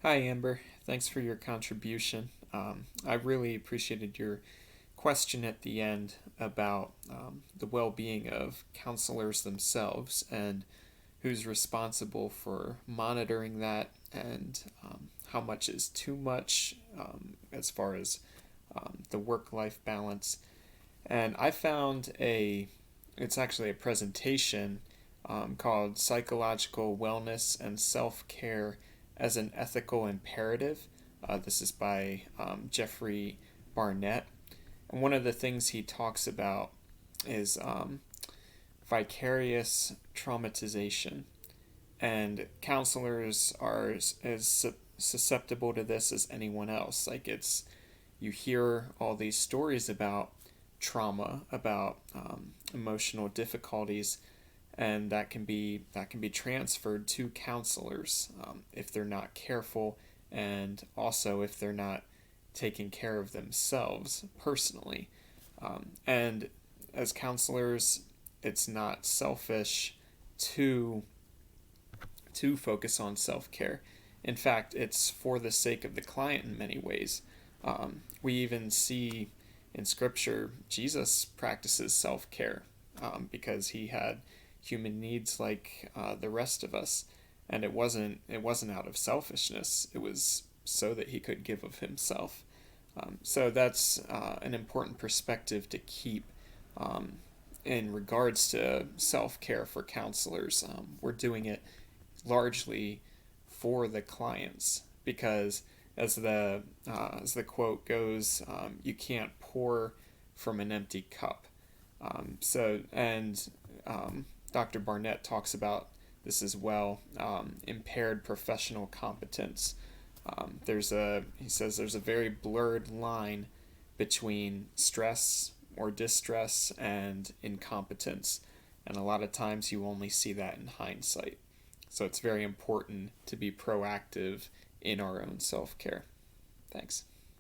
Hi, Amber. Thanks for your contribution. I really appreciated your question at the end about the well being of counselors themselves and who's responsible for monitoring that and how much is too much as far as the work life balance. And I found it's actually a presentation called Psychological Wellness and Self Care as an Ethical Imperative. This is by Jeffrey Barnett. And one of the things he talks about is vicarious traumatization. And counselors are as susceptible to this as anyone else. You hear all these stories about trauma, about emotional difficulties, and that can be transferred to counselors if they're not careful, and also if they're not taking care of themselves personally. And as counselors, it's not selfish to focus on self care. In fact, it's for the sake of the client in many ways. We even see in Scripture Jesus practices self care because he had human needs like the rest of us, and it wasn't out of selfishness. It was so that he could give of himself. So that's an important perspective to keep in regards to self care for counselors. We're doing it largely for the clients because, as the quote goes, you can't pour from an empty cup. Dr. Barnett talks about this as well. Impaired professional competence. He says there's a very blurred line between stress or distress and incompetence, and a lot of times you only see that in hindsight. So it's very important to be proactive in our own self care. Thanks.